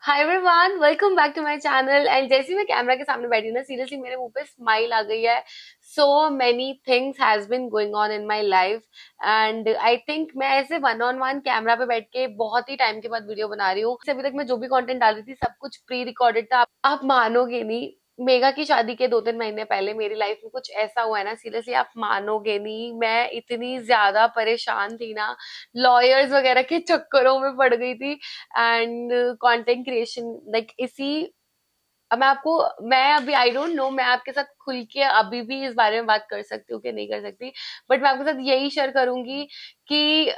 Hi everyone, welcome back to my channel. And जैसे ही मैं कैमरा के सामने बैठी हूँ ना, सीरियसली मेरे मुंह पे स्माइल आ गई है। So many things has been going on in my life and I think मैं ऐसे वन ऑन वन कैमरा पे बैठ के बहुत ही टाइम के बाद वीडियो बना रही हूँ। अभी तक मैं जो भी कंटेंट डाल रही थी सब कुछ प्री रिकॉर्डेड था। आप मानोगे नहीं, मेगा की शादी के 2-3 महीने पहले मेरी लाइफ में कुछ ऐसा हुआ है ना, सीरियसली आप मानोगे नहीं। मैं इतनी ज्यादा परेशान थी ना, लॉयर्स वगैरह के चक्करों में पड़ गई थी। एंड कंटेंट क्रिएशन लाइक इसी अब मैं अभी आई डोंट नो मैं आपके साथ खुल के अभी भी इस बारे में बात कर सकती हूँ कि नहीं कर सकती। बट मैं आपके साथ यही शेयर करूंगी कि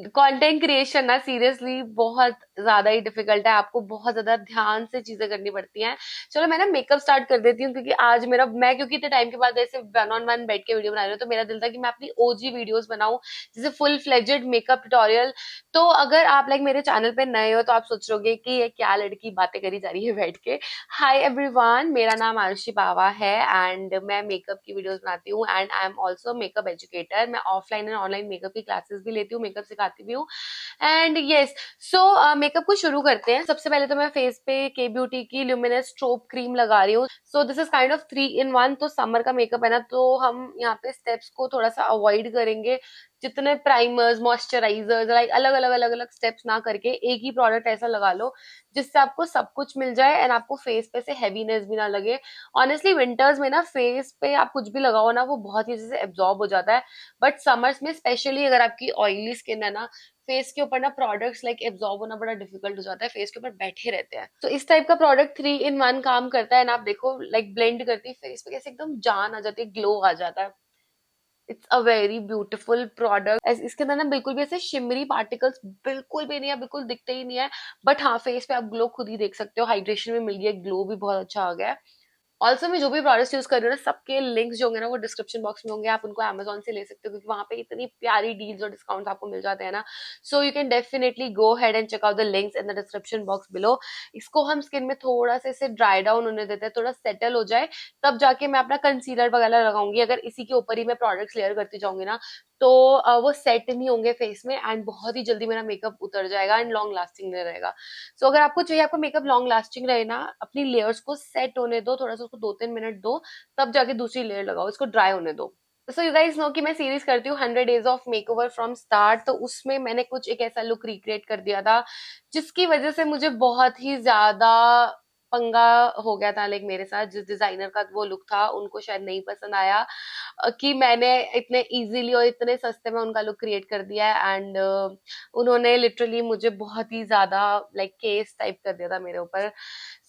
कंटेंट क्रिएशन ना सीरियसली बहुत ज्यादा ही डिफिकल्ट है। आपको बहुत ज्यादा ध्यान से चीजें करनी पड़ती हैं। चलो मैं ना मेकअप स्टार्ट कर देती हूँ, क्योंकि आज मैं क्योंकि इतने टाइम के बाद ऐसे वन ऑन वन बैठ के वीडियो बना रही हूँ, तो मेरा दिल था कि मैं अपनी ओजी वीडियोस बनाऊं, जैसे फुल फ्लेजेड मेकअप ट्यूटोरियल। तो अगर आप लाइक मेरे चैनल पे नए हो तो आप सोच रहोगे कि ये क्या लड़की बातें करी जा रही है बैठ के। हाय एवरीवन, मेरा नाम आरुषि बावा है एंड मैं मेकअप की वीडियोस बनाती हूँ and I am also makeup educator. मैं ऑफलाइन एंड ऑनलाइन मेकअप की क्लासेस भी लेती हूँ, मेकअप सिखाती भी हूँ। एंड यस, सो मेकअप को शुरू करते हैं। सबसे पहले तो मैं फेस पे के ब्यूटी की ल्यूमिनस स्ट्रोब क्रीम लगा रही हूँ। So this is kind of 3 in 1। तो समर का मेकअप है ना, तो हम यहाँ पे स्टेप्स को थोड़ा सा अवॉइड करेंगे। जितने प्राइमर्स, मॉइस्चराइजर्स, लाइक अलग अलग अलग अलग स्टेप्स ना करके एक ही प्रोडक्ट ऐसा लगा लो जिससे आपको सब कुछ मिल जाए एंड आपको फेस पे से हैवीनेस भी ना लगे। ऑनेस्टली विंटर्स में ना फेस पे आप कुछ भी लगाओ ना, वो बहुत ही अच्छे से एब्जॉर्ब हो जाता है। बट समर्स में स्पेशली अगर आपकी ऑयली स्किन है ना, फेस के ऊपर ना प्रोडक्ट्स लाइक एब्जॉर्ब होना बड़ा डिफिकल्ट हो जाता है, फेस के ऊपर बैठे रहते हैं। तो इस टाइप का प्रोडक्ट 3 in 1 काम करता है। एंड आप देखो लाइक ब्लेंड करती फेस पे कैसे एकदम जान आ जाती है, ग्लो आ जाता है। It's a very beautiful product. इसके अंदर ना बिल्कुल भी ऐसे शिमरी पार्टिकल्स बिल्कुल भी नहीं है, बिल्कुल दिखते ही नहीं है। बट हाँ, फेस पे आप ग्लो खुद ही देख सकते हो, हाइड्रेशन भी मिल गया, ग्लो भी बहुत अच्छा आ गया है। ऑल्सो मैं जो भी प्रोडक्ट्स यूज कर रही हूँ ना, सबके लिंक्स जो होंगे ना वो डिस्क्रिप्शन बॉक्स में होंगे। आप उनको अमेजोन से ले सकते हो, क्योंकि वहां पे इतनी प्यारी डील्स और डिस्काउंट्स आपको मिल जाते हैं ना। So you can definitely go ahead and check out the links in the description box below. इसको हम स्किन में थोड़ा सा इसे ड्राई डाउन होने देते हैं, थोड़ा सेटल हो जाए, तब जाके मैं अपना कंसीलर वगैरह लगाऊंगी। अगर इसी के ऊपर ही मैं प्रोडक्ट्स लेयर करती जाऊंगी ना, तो वो सेट नहीं होंगे फेस में एंड बहुत ही जल्दी मेरा मेकअप उतर जाएगा एंड लॉन्ग लास्टिंग नहीं रहेगा। सो अगर आपको चाहिए आपका मेकअप लॉन्ग लास्टिंग रहे ना, अपनी लेयर्स को सेट होने दो, थोड़ा सा उसको 2-3 मिनट दो, तब जाके दूसरी लेयर लगाओ, इसको ड्राई होने दो। सो यू गाइस नो कि मैं सीरीज करती हूँ 100 days of makeover from start. तो उसमें मैंने कुछ एक ऐसा लुक रिक्रिएट कर दिया था जिसकी वजह से मुझे बहुत ही ज्यादा पंगा हो गया था। लाइक मेरे साथ जिस डिजाइनर का वो लुक था, उनको शायद नहीं पसंद आया कि मैंने इतने इजीली और इतने सस्ते में उनका लुक क्रिएट कर दिया है। एंड उन्होंने लिटरली मुझे बहुत ही ज्यादा लाइक केस टाइप कर दिया था मेरे ऊपर।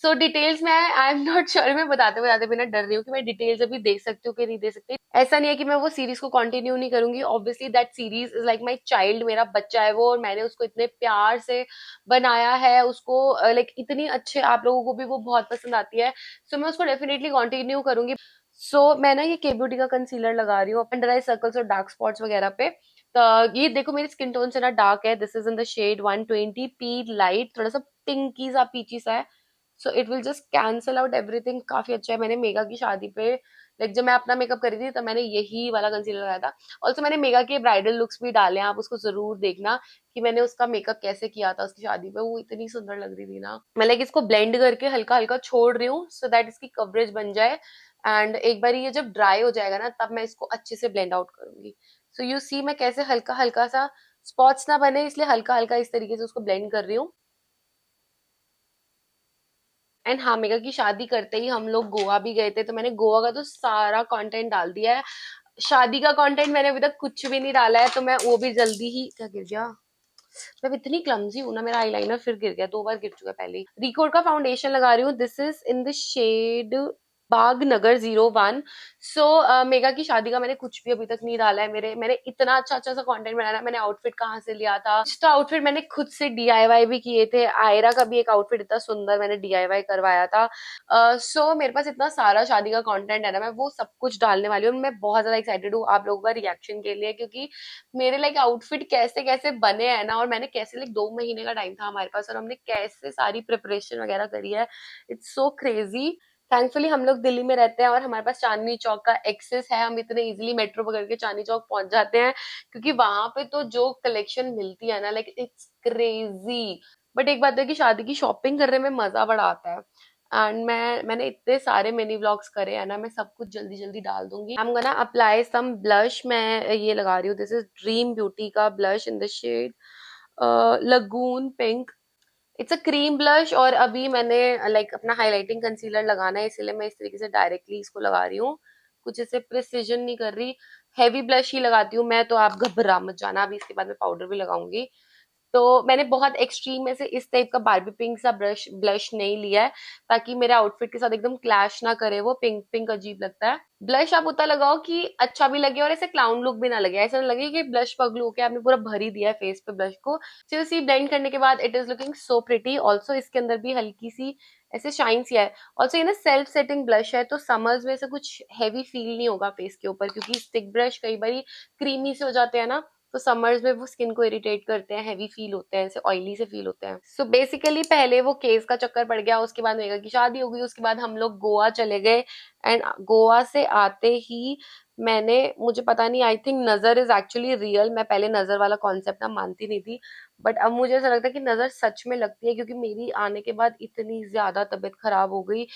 सो डिटेल्स में आई एम नॉट श्योर, मैं बताते बताते बिना डर रही हूँ कि मैं डिटेल्स अभी दे सकती हूँ कि नहीं दे सकती। ऐसा नहीं है कि मैं वो सीरीज को कंटिन्यू नहीं करूंगी, obviously that series is like my child, मेरा बच्चा है वो, और मैंने उसको इतने प्यार से बनाया है उसको, लाइक इतनी अच्छे आप लोगों को भी वो बहुत पसंद आती है। सो मैं उसको डेफिनेटली कंटिन्यू करूंगी। मैं ना ये के ब्यूटी का कंसीलर लगा रही हूँ अंडर आई सर्कल्स और डार्क स्पॉट्स वगैरह पे। तो ये देखो मेरी स्किन टोन से ना डार्क है, this is in the shade 120 P light, थोड़ा सा पिंकी सा पीची सा है। So it will just cancel out everything, काफी अच्छा है। मैंने मेगा की शादी पे लाइक जब मैं अपना मेकअप करी थी, तब मैंने यही वाला कंसीलर लगाया था। ऑल्सो मैंने मेगा के ब्राइडल लुक्स भी डाले हैं, आप उसको जरूर देखना कि मैंने उसका मेकअप कैसे किया था उसकी शादी पे। वो इतनी सुंदर लग रही थी ना। मैं लाइक इसको ब्लेंड करके हल्का हल्का छोड़ रही हूँ सो दैट इसकी कवरेज बन जाए। एंड एक बार ये जब ड्राई हो जाएगा ना, तब मैं इसको अच्छे से ब्लेंड आउट करूंगी। सो यू सी मैं कैसे हल्का हल्का सा, स्पॉट्स ना बने इसलिए हल्का हल्का इस तरीके से उसको ब्लेंड कर रही हूँ। एंड हाँ, मेगा की शादी करते ही हम लोग गोवा भी गए थे, तो मैंने गोवा का तो सारा कंटेंट डाल दिया है। शादी का कंटेंट मैंने अभी तक कुछ भी नहीं डाला है, तो मैं वो भी जल्दी ही, क्या गिर गया, मैं इतनी क्लमजी हूं ना, मेरा आईलाइनर फिर गिर गया, 2 बार गिर चुका है पहले ही। रिकोड का फाउंडेशन लगा रही हूँ, this is in the shade बाग नगर 01। सो मेगा की शादी का मैंने कुछ भी अभी तक नहीं डाला है। मैंने इतना अच्छा अच्छा सा कंटेंट बनाया ना। मैंने आउटफिट कहाँ से लिया था, तो आउटफिट मैंने खुद से डीआईवाई भी किए थे। आयरा का भी एक आउटफिट इतना सुंदर मैंने डीआईवाई करवाया था। मेरे पास इतना सारा शादी का कंटेंट है ना, मैं वो सब कुछ डालने वाली हूँ। मैं बहुत ज्यादा एक्साइटेड हूँ आप लोगों का रिएक्शन के लिए, क्योंकि मेरे लाइक आउटफिट कैसे कैसे बने हैं ना, और मैंने कैसे लाइक 2 महीने का टाइम था हमारे पास और हमने कैसे सारी प्रिपरेशन वगैरह करी है। It's so crazy. थैंकफुली हम लोग दिल्ली में रहते हैं और हमारे पास चांदनी चौक का एक्सेस है, हम इतने इजीली मेट्रो पकड़ के चांदनी चौक पहुंच जाते हैं, क्योंकि वहां पे तो जो कलेक्शन मिलती है ना, लाइक इट्स क्रेजी। बट एक बात है कि शादी की शॉपिंग करने में मजा बड़ा आता है। एंड मैंने इतने सारे मिनी व्लॉग्स करे हैं ना, मैं सब कुछ जल्दी जल्दी डाल दूंगी। I am gonna apply some blush. मैं ये लगा रही हूँ, दिस इज ड्रीम ब्यूटी का blush in the shade lagoon pink. It's a cream blush. और अभी मैंने लाइक अपना हाइलाइटिंग कंसीलर लगाना है, इसीलिए मैं इस तरीके से डायरेक्टली इसको लगा रही हूँ, कुछ ऐसे प्रिसिजन नहीं कर रही। हैवी ब्लश ही लगाती हूँ मैं, तो आप घबरा मत जाना, अभी इसके बाद मैं पाउडर भी लगाऊंगी। तो मैंने बहुत एक्सट्रीम में से इस टाइप का बार्बी पिंक सा ब्रश ब्लश नहीं लिया है, ताकि मेरे आउटफिट के साथ एकदम क्लैश ना करे। वो पिंक पिंक अजीब लगता है। ब्लश आप उतना लगाओ कि अच्छा भी लगे और ऐसे क्लाउन लुक भी ना लगे, ऐसा ना लगे कि ब्लश पगलू होके आपने पूरा भर ही दिया है फेस पे ब्लश को। सिर्फ ब्लेंड करने के बाद it is looking so pretty. Also इसके अंदर भी हल्की सी ऐसे शाइन सी है। ऑल्सो ये ना सेल्फ सेटिंग ब्लश है, तो समर्स में से कुछ हैवी फील नहीं होगा फेस के ऊपर, क्योंकि स्टिक ब्रश कई बार क्रीमी से हो जाते हैं ना, तो समर्स में वो स्किन को इरिटेट करते हैं, हैवी फील होते हैं, ऐसे ऑयली से फील होते हैं। सो बेसिकली पहले वो केस का चक्कर पड़ गया, उसके बाद मेगा की शादी हो गई, उसके बाद हम लोग गोवा चले गए। एंड गोवा से आते ही मैंने, मुझे पता नहीं, आई थिंक नजर इज एक्चुअली रियल। मैं पहले नजर वाला कॉन्सेप्ट ना मानती नहीं थी, बट अब मुझे ऐसा लगता है कि नजर सच में लगती है, क्योंकि मेरी आने के बाद इतनी ज्यादा तबीयत खराब हो गई।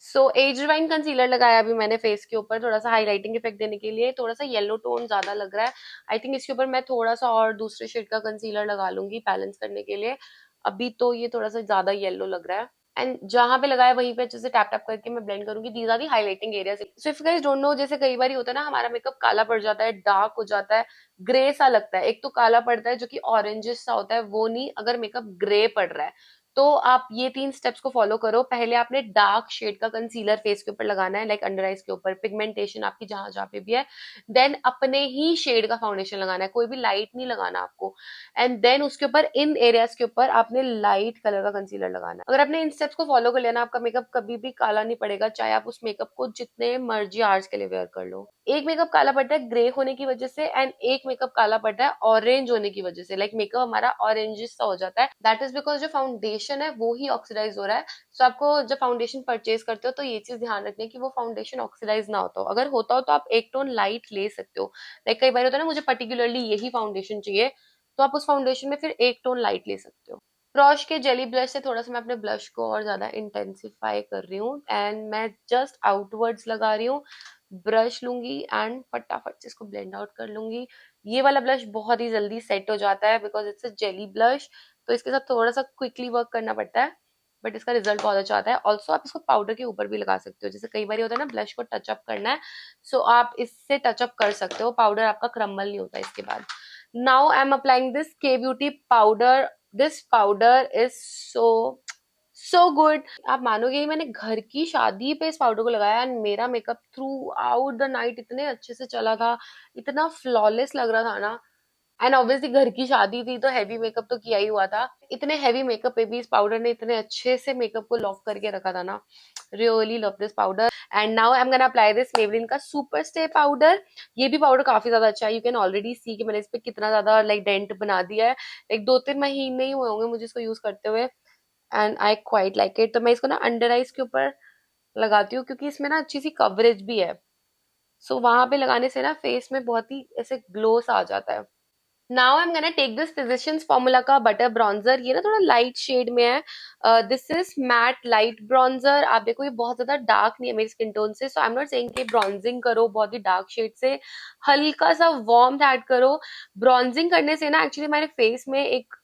सो एज रिवाइन कंसीलर लगाया अभी मैंने फेस के ऊपर, थोड़ा सा हाईलाइटिंग इफेक्ट देने के लिए। थोड़ा सा येलो टोन ज्यादा लग रहा है, आई थिंक इसके ऊपर मैं थोड़ा सा और दूसरे शेड का कंसीलर लगा लूंगी बैलेंस करने के लिए। अभी तो ये थोड़ा सा ज्यादा येलो लग रहा है। एंड जहां पे लगाया वहीं पे अच्छे से टैप टैप करके मैं ब्लेंड करूंगी। These are the highlighting areas. So if guys don't know, जैसे कई बार होता है ना, हमारा मेकअप काला पड़ जाता है, डार्क हो जाता है, ग्रे सा लगता है। एक तो काला पड़ता है जो कि ऑरेंजिश सा होता है, वो नहीं, अगर मेकअप ग्रे पड़ रहा है तो आप ये 3 स्टेप्स को फॉलो करो। पहले आपने डार्क शेड का कंसीलर फेस के ऊपर लगाना है, लाइक अंडर आइज के ऊपर, पिगमेंटेशन आपकी जहां जहां पे भी है। देन अपने ही शेड का फाउंडेशन लगाना है, कोई भी लाइट नहीं लगाना आपको। एंड देन उसके ऊपर इन एरियाज के ऊपर आपने लाइट कलर का कंसीलर लगाना है। अगर आपने इन स्टेप्स को फॉलो कर लिया ना, आपका मेकअप कभी भी काला नहीं पड़ेगा, चाहे आप उस मेकअप को जितने मर्जी आवर्स के लिए वेयर कर लो। एक मेकअप काला पड़ता है ग्रे होने की वजह से, एंड एक मेकअप काला पड़ता है ऑरेंज होने की वजह से। लाइक मेकअप हमारा ऑरेंजिश सा हो जाता है, दैट इज बिकॉज जो फाउंडेशन है वो ही ऑक्सीडाइज हो रहा है। सो आपको जब फाउंडेशन परचेज करते हो तो ये चीज ध्यान रखनी है कि वो फाउंडेशन ऑक्सीडाइज ना होता हो। अगर होता हो तो आप एक टोन लाइट ले सकते हो। लाइक कई बार होता है ना, मुझे पर्टिकुलरली यही फाउंडेशन चाहिए, तो आप उस फाउंडेशन में फिर एक टोन लाइट ले सकते हो। ब्रश के जेली ब्लश से थोड़ा सा मैं अपने ब्लश को और ज्यादा इंटेंसिफाई कर रही हूँ, एंड मैं जस्ट आउटवर्ड्स लगा रही हूँ। ब्रश लूंगी एंड फटाफट से इसको ब्लेंड आउट कर लूंगी। ये वाला ब्लश बहुत ही जल्दी सेट हो जाता है because it's a jelly blush, तो इसके साथ थोड़ा सा क्विकली वर्क करना पड़ता है, बट इसका रिजल्ट बहुत अच्छा आता है। ऑल्सो आप इसको पाउडर के ऊपर भी लगा सकते हो, जैसे कई बार होता है ना, ब्लश को टचअप करना है, सो आप इससे टचअप कर सकते हो, पाउडर आपका क्रम्बल नहीं होता इसके बाद। Now I am applying this K beauty powder. This powder is so so good. आप मानोगे ही, मैंने घर की शादी पे इस पाउडर को लगाया एंड मेरा makeup through out the night इतने अच्छे से चला था, इतना फ्लॉलेस लग रहा था ना। एंड ऑब्वियसली घर की शादी थी तो हैवी मेकअप तो किया ही हुआ था। इतने हैवी मेकअप पे भी इस पाउडर ने इतने अच्छे से मेकअप को लॉक करके रखा था ना। Really love this powder. And now I am gonna apply this Maybelline का सुपर स्टे पाउडर। ये भी पाउडर काफी ज्यादा अच्छा है, यू कैन ऑलरेडी सी कि मैंने इस पे कितना ज्यादा लाइक डेंट बना दिया है। लाइक 2-3 महीने ही हुए होंगे मुझे इसको यूज करते हुए, and I quite like it. तो मैं इसको ना अंडर आइज के ऊपर लगाती हूँ, क्योंकि इसमें ना अच्छी सी कवरेज भी है। सो वहां पे लगाने से ना फेस में बहुत ही ऐसे ग्लो सा आ जाता है। Now I am gonna take this Physicians Formula का बटर ब्रॉन्जर। ये ना थोड़ा लाइट शेड में है, this is matte light bronzer. आप देखो ये बहुत ज्यादा डार्क नहीं है मेरी स्किन टोन से, सो आई एम नॉट सेइंग कि ब्रॉन्जिंग करो बहुत ही डार्क शेड से, हल्का सा वार्म ऐड करो। ब्रॉन्जिंग करने से ना एक्चुअली हमारे फेस में एक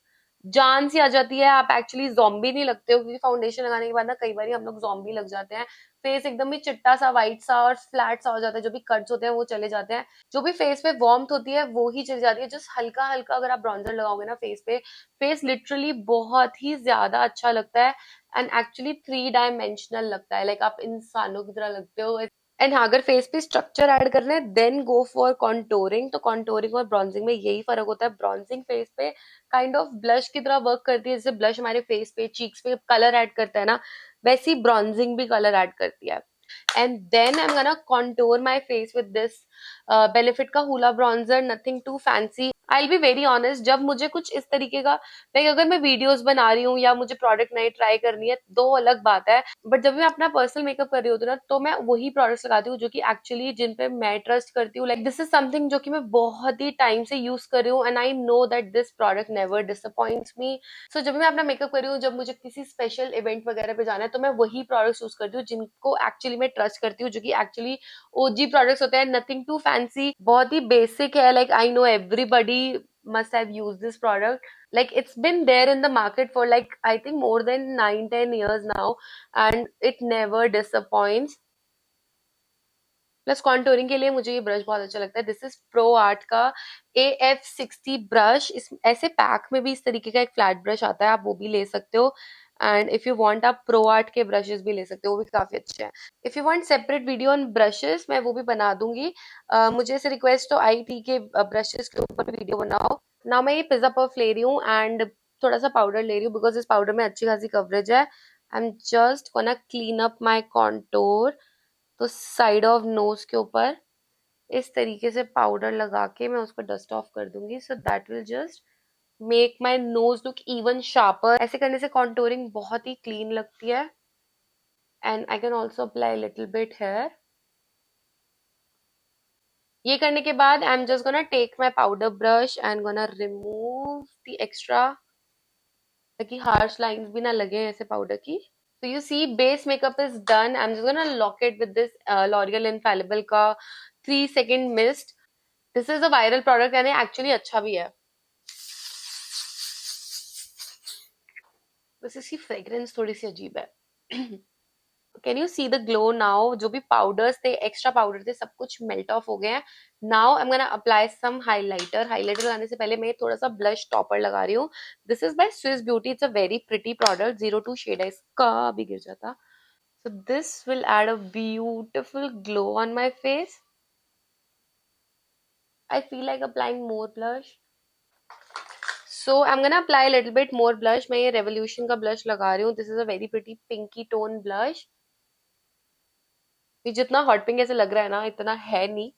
जान सी आ जाती है, आप एक्चुअली जॉम्बी नहीं लगते हो, क्योंकि फाउंडेशन लगाने के बाद ना कई बार हम लोग जॉम्बी लग जाते हैं। फेस एकदम ही चिट्टा सा व्हाइट सा और फ्लैट सा हो जाता है, जो भी कट्स होते हैं वो चले जाते हैं, जो भी फेस पे वार्मथ होती है वो ही चली जाती है। जस्ट हल्का हल्का अगर आप ब्रॉन्जर लगाओगे ना फेस पे, फेस लिटरली बहुत ही ज्यादा अच्छा लगता है, एंड एक्चुअली 3 डायमेंशनल लगता है, लाइक आप इंसानों की तरह लगते हो। एंड हाँ, अगर फेस पे स्ट्रक्चर ऐड करना है देन गो फॉर कॉन्टोरिंग। तो कॉन्टोरिंग और ब्रॉन्जिंग में यही फर्क होता है, ब्रॉन्जिंग फेस पे काइंड ऑफ ब्लश की तरह वर्क करती है, जैसे ब्लश हमारे फेस पे चीक्स पे कलर ऐड करता है ना, वैसी ब्रॉन्जिंग भी कलर ऐड करती है। And then I am gonna contour my face with this Benefit का Hoola bronzer, nothing too fancy. I be very honest, जब मुझे कुछ इस तरीके का, लाइक अगर मैं वीडियोस बना रही हूँ या मुझे प्रोडक्ट नई ट्राई करनी है, दो अलग बात है। बट जब मैं अपना पर्सनल मेकअप कर रही होती हूँ ना, तो मैं वही प्रोडक्ट्स लगाती हूँ जो कि एक्चुअली जिन पे मैं ट्रस्ट करती हूँ। लाइक दिस इज समथिंग जो कि मैं बहुत ही टाइम से यूज कर रही हूँ, and I know that this product never disappoints me. So जब भी मैं अपना मेकअप कर रही हूँ, जब मुझे किसी स्पेशल इवेंट वगैरह पे जाना है, तो मैं वही प्रोडक्ट्स यूज करती हूँ जिनको एक्चुअली मैं ट्रस्ट करती हूँ, जो कि एक्चुअली ओजी प्रोडक्ट्स होते हैं, नथिंग टू फैंसी, बहुत ही बेसिक है। Like I know everybody must have used this product. Like it's been there in the market for like I think more than 9-10 years now, and it never disappoints. Plus contouring के लिए मुझे ये brush बहुत अच्छा लगता है। This is pro art का AF60 brush. इस ऐसे पैक में भी इस तरीके का एक फ्लैट ब्रश आता है, आप वो भी ले सकते हो। एंड इफ यू वांट, आप प्रो आर्ट के ब्रशेस भी ले सकते हो, वो भी काफी अच्छे हैं। If you want separate video on brushes, मैं वो भी बना दूंगी। मुझे ऐसे रिक्वेस्ट तो आई थी कि ब्रशेस के ऊपर भी वीडियो बनाओ। ना मैं ये पिज्जा पफ ले रही हूँ एंड थोड़ा सा पाउडर ले रही हूँ, बिकॉज इस पाउडर में अच्छी खासी कवरेज है। आई am just gonna clean up my contour. तो साइड ऑफ नोज के ऊपर इस तरीके से पाउडर लगा के मैं उसको डस्ट ऑफ कर दूंगी, so that will just make my nose look even sharper. ऐसे करने से कॉन्टोरिंग बहुत ही क्लीन लगती है। And I can also apply little bit here. ये करने के बाद I am just gonna take my powder brush and gonna remove the extra, ताकि हार्श लाइंस भी ना लगे ऐसे पाउडर की। So you see, base makeup is done. I'm just gonna lock it with this L'Oreal Infallible का 3 second mist. This is a viral product यानी actually अच्छा भी है। बस इसकी फ्रेग्रेंस थोड़ी सी अजीब है। Can you see the glow now? जो भी पाउडर्स थे, एक्स्ट्रा पाउडर थे, सब कुछ मेल्ट ऑफ हो गए हैं। Now I am gonna apply some highlighter. Highlighter लगाने से पहले मैं थोड़ा सा ब्लश टॉपर लगा रही हूँ। This is by Swiss beauty. It's a very pretty product. 02 shade है इसका, भी गिर जाता। So this will add a beautiful glow on my face. I feel like applying more blush. So I'm gonna apply a little bit more blush. मैं ये Revolution का blush लगा रही हूँ. This is a very pretty pinky tone blush. ये जितना hot pink ऐसे लग रहा है ना, इतना है नहीं।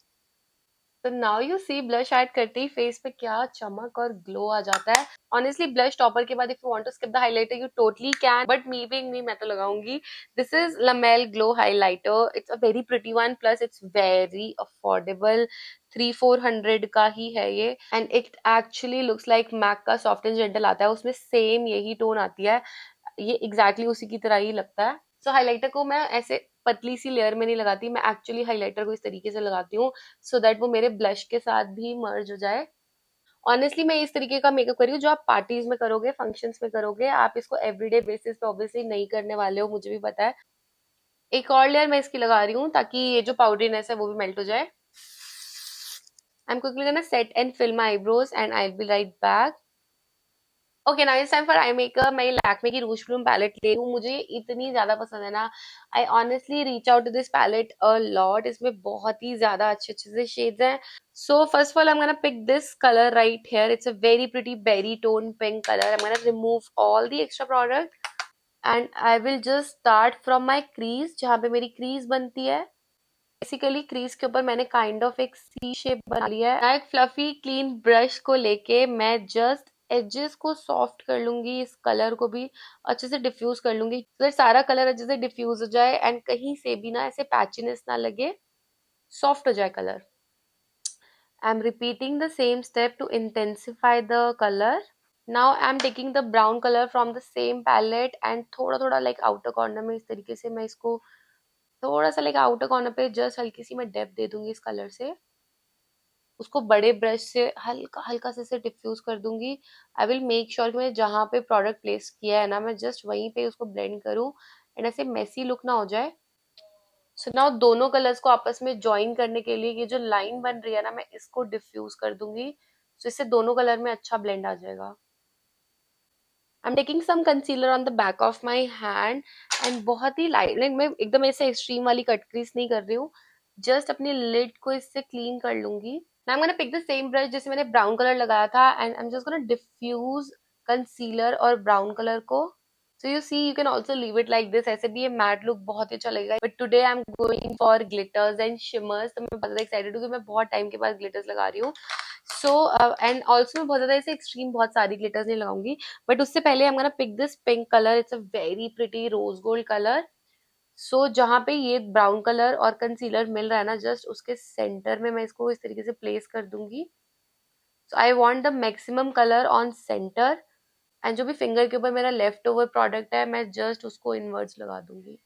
तो now you see, blush add करते ही फेस पे क्या चमक और ग्लो आ जाता है। ऑनेस्टली ब्लश टॉपर के बाद if you want to skip the highlighter you totally can, but me being me, मैं तो लगाऊंगी। This is Lamel glow highlighter. It's a very pretty one, plus it's very affordable. 300-400 का ही है ये, and it actually looks like MAC का soft and gentle आता है, उसमें सेम यही टोन आती है। ये एग्जैक्टली उसी की तरह ही लगता है। सो हाइलाइटर को मैं ऐसे पतली सी लेयर में नहीं लगाती, मैं एक्चुअली हाइलाइटर को इस तरीके से लगाती हूँ, सो दैट वो मेरे ब्लश के साथ भी मर्ज हो जाए। ऑनेस्टली मैं इस तरीके का मेकअप कर रही हूँ जो आप पार्टीज में करोगे, फंक्शंस में करोगे। आप इसको एवरीडे बेसिस पे ऑब्वियसली नहीं करने वाले हो, मुझे भी पता है। एक और लेयर मैं इसकी लगा रही हूँ ताकि ये जो पाउडरीनेस है वो भी मेल्ट हो जाए। I am quickly gonna set and fill my eyebrows and I will be right back. Okay, now it's time for eye makeup. मैं लैक्मे की रूज प्लम पैलेट ले रही हूँ, मुझे इतनी ज्यादा पसंद है ना। I honestly reach out to this palette a lot. इसमें बहुत ही ज्यादा अच्छे अच्छे से शेड्स हैं। So first of all I am gonna pick this colour right here. It's a very pretty berry tone pink colour. I am gonna remove all the extra product and I will just start from my crease, जहाँ पे मेरी crease बनती है। Basically crease के ऊपर मैंने kind of एक सी shape बना लिया है। मैं एक फ्लफी क्लीन ब्रश को लेके मैं जस्ट एजेस को सॉफ्ट कर लूंगी, इस कलर को भी अच्छे से डिफ्यूज कर लूंगी, तो सारा कलर अच्छे से डिफ्यूज हो जाए एंड कहीं से भी ना ऐसे पैचीनेस ना लगे, सॉफ्ट हो जाए colour. I am repeating the same step to intensify the colour. Now I am taking the brown colour from the same palette and थोड़ा थोड़ा लाइक आउटर कॉर्नर में इस तरीके से मैं इसको थोड़ा सा लाइक आउटर कॉर्नर पे जस्ट हल्की सी मैं डेप्थ दे दूंगी इस कलर से। उसको बड़े ब्रश से हल्का हल्का से डिफ्यूज कर दूंगी। आई विल मेक श्योर कि मैं जहाँ पे प्रोडक्ट प्लेस किया है ना, मैं जस्ट वहीं पे उसको ब्लेंड करूँ एंड ऐसे मेसी लुक ना हो जाए। सो नाउ दोनों कलर्स को आपस में ज्वाइन करने के लिए ये जो लाइन बन रही है ना, मैं इसको डिफ्यूज कर दूंगी, तो इससे दोनों कलर में अच्छा ब्लेंड आ जाएगा। I am taking some concealer on the back of my hand and बहुत ही लाइट, लाइक मैं एकदम ऐसे एक्सट्रीम वाली कट क्रीज नहीं कर रही हूँ, जस्ट अपनी लिड को इससे क्लीन कर लूंगी। Now I am gonna pick the same brush जिससे मैंने ब्राउन कलर लगाया था and I am just gonna diffuse concealer और ब्राउन कलर को। So you see, you can also leave it like this, ऐसे भी ये मैट लुक बहुत ही अच्छा लगेगा। But today I am going for glitters and shimmers, तो मैं बहुत एक्साइटेड हूँ कि मैं बहुत टाइम के बाद ग्लिटर्स लगा रही हूँ। सो एंड ऑल्सो मैं बहुत ज्यादा ऐसे एक्सट्रीम बहुत सारी ग्लिटर्स नहीं लगाऊंगी, बट उससे पहले I am gonna pick this pink colour, it's a very pretty rose gold colour. So जहाँ पे ये ब्राउन कलर और कंसीलर मिल रहा है ना, जस्ट उसके सेंटर में मैं इसको इस तरीके से प्लेस कर दूंगी। So I want the maximum colour on centre, and जो भी फिंगर के ऊपर मेरा लेफ्ट ओवर प्रोडक्ट है मैं जस्ट उसको इनवर्ड्स लगा दूंगी।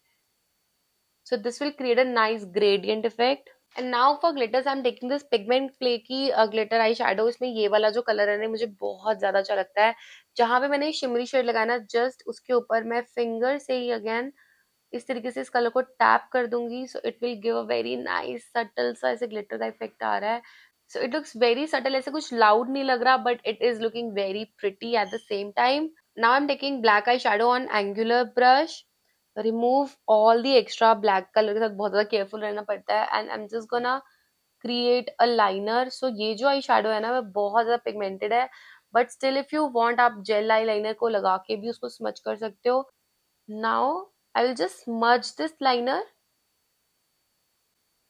So this will create a nice gradient effect. And now for glitters I am taking this pigment play की ग्लिटर आई शेडो। इसमें ये वाला जो कलर है ना मुझे बहुत ज्यादा अच्छा लगता है। जहां पे मैंने शिमरी शेड लगाया ना, जस्ट उसके ऊपर मैं फिंगर से ही अगेन इस तरीके से इस कलर को टैप कर दूंगी। सो it will give a very nice subtle सा ऐसे ग्लिटर का इफेक्ट आ रहा है। So it looks very subtle, ऐसे कुछ लाउड नहीं लग रहा, but it is looking very pretty at the same time. Now I am taking black eye shadow on angular brush, remove all the extra black colour के साथ बहुत ज्यादा careful रहना पड़ता है, and I am just gonna create a liner. So ये जो eye shadow है ना वो बहुत ज्यादा पिगमेंटेड है, but still if you want आप जेल आई लाइनर को लगा के भी उसको स्मच कर सकते हो। Now I will just smudge this liner.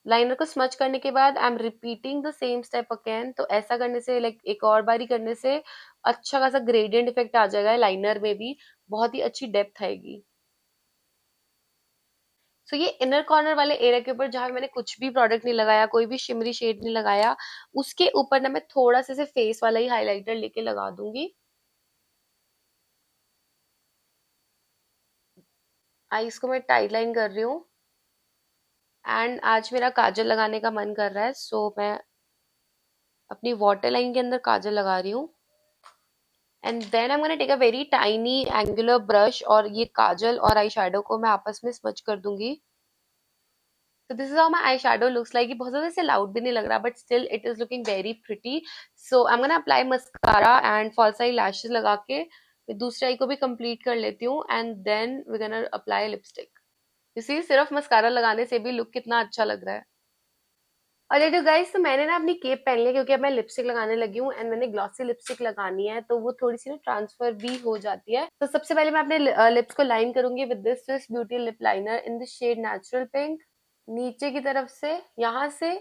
Liner को स्मच करने के बाद I am repeating the same step again. तो ऐसा करने से लाइक एक और बारी करने से अच्छा खासा ग्रेडियंट इफेक्ट आ जाएगा लाइनर में भी, बहुत ही अच्छी डेप्थ आएगी। सो ये इनर कॉर्नर वाले एरिया के ऊपर जहां मैंने कुछ भी प्रोडक्ट नहीं लगाया, कोई भी शिमरी शेड नहीं लगाया, उसके ऊपर ना मैं थोड़ा सा फेस वाला ही हाइलाइटर लेके लगा दूंगी। आईज को मैं टाइट लाइन कर रही हूँ, एंड आज मेरा काजल लगाने का मन कर रहा है, सो मैं अपनी वाटर लाइन के अंदर काजल लगा रही हूँ। And then I am gonna take a very tiny angular brush, और ये काजल और आई शेडो को मैं आपस में स्मच कर दूंगी। So this is how my eyeshadow looks like. ये बहुत ज्यादा से लाउड भी नहीं लग रहा, but still it is looking very pretty. So I'm gonna apply mascara and false eye lashes लगा के मैं दूसरे आई को भी कंप्लीट कर लेती हूँ, and then we're gonna apply lipstick. You see, सिर्फ मस्कारा लगाने से भी लुक कितना अच्छा लग रहा है। और ये गाइस, तो मैंने ना अपनी केप पहन ली क्योंकि अब मैं लिपस्टिक लगाने लगी हूँ, एंड मैंने ग्लॉसी लिपस्टिक लगानी है तो वो थोड़ी सी ना ट्रांसफर भी हो जाती है। तो सबसे पहले मैं अपने लिप्स को लाइन करूंगी with this Swiss Beauty lip liner in the shade natural pink. नीचे की तरफ से, यहाँ से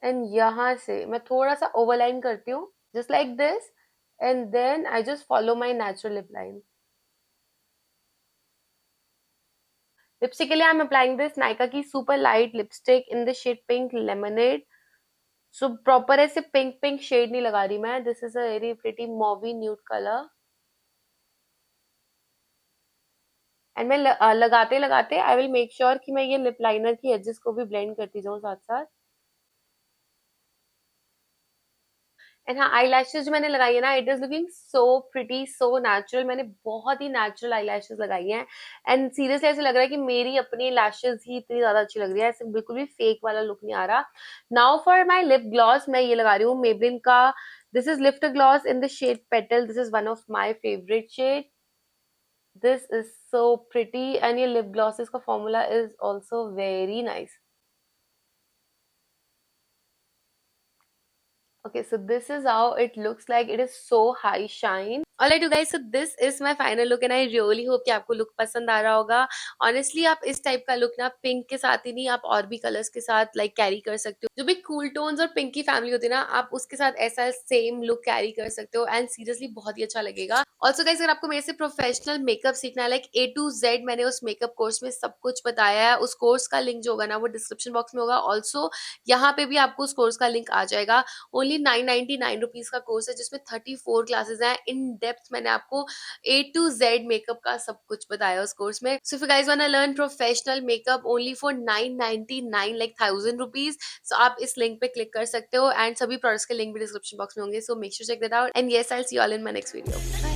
एंड यहाँ से मैं थोड़ा सा ओवरलाइन करती हूँ, just like this, and then I just follow my natural lip line. Lipstick के लिए I am applying this Nykaa की super light lipstick in the shade pink lemonade. So proper ऐसे पिंक पिंक शेड नहीं लगा रही मैं, this is a very pretty mauvey nude colour. And मैं लगाते लगाते आई विल मेक श्योर कि मैं ये लिप लाइनर की एजेस को भी ब्लेंड करती जाऊँ साथ साथ। एंड हाँ, आई लैशेज जो मैंने लगाई है ना, it is looking so pretty so natural. मैंने बहुत ही नेचुरल आई लैशेज लगाई हैं, एंड सीरियसली ऐसे लग रहा है कि मेरी अपनी लैशेज ही इतनी ज्यादा अच्छी लग रही है, ऐसे बिल्कुल भी फेक वाला लुक नहीं आ रहा। Now for my lip gloss, मैं ये लगा रही हूँ मेबलिन का, this is lift gloss in the shade petal. This is one of my favourite shade, this is so pretty, and ये लिप ग्लॉसेस का formula is also very nice. Okay, so this is how it looks like. It is so high shine. Alright you guys, so this is my final look and I really hope कि आपको look पसंद आ रहा होगा। Honestly आप इस type का look ना pink के साथ ही नहीं, आप और भी कलर्स के साथ like कैरी कर सकते हो। जो भी कूल टोन्स और पिंक की फैमिली होती है ना, आप उसके साथ ऐसा सेम लुक कैरी कर सकते हो, एंड सीरियसली बहुत ही अच्छा लगेगा। ऑल्सो गाइस, अगर आपको मेरे से प्रोफेशनल मेकअप सीखना है लाइक A to Z, मैंने उस मेकअप कोर्स में सब कुछ बताया है। उस कोर्स का लिंक जो होगा ना वो डिस्क्रिप्शन बॉक्स में होगा। ऑल्सो यहाँ पे भी आपको उस कोर्स का लिंक आ जाएगा। ओनली 999 रुपीज का कोर्स है जिसमें 34 क्लासेस हैं। इन डेप्थ मैंने आपको A to Z मेकअप का सब कुछ बताया उस कोर्स में। So if you guys wanna learn professional makeup only for 999 like 1000 rupees, so आप इस लिंक पे क्लिक कर सकते हो, एंड सभी प्रोडक्ट्स के लिंक भी डिस्क्रिप्शन बॉक्स में होंगे। So make sure check that out, and yes, I will see you all in my next video.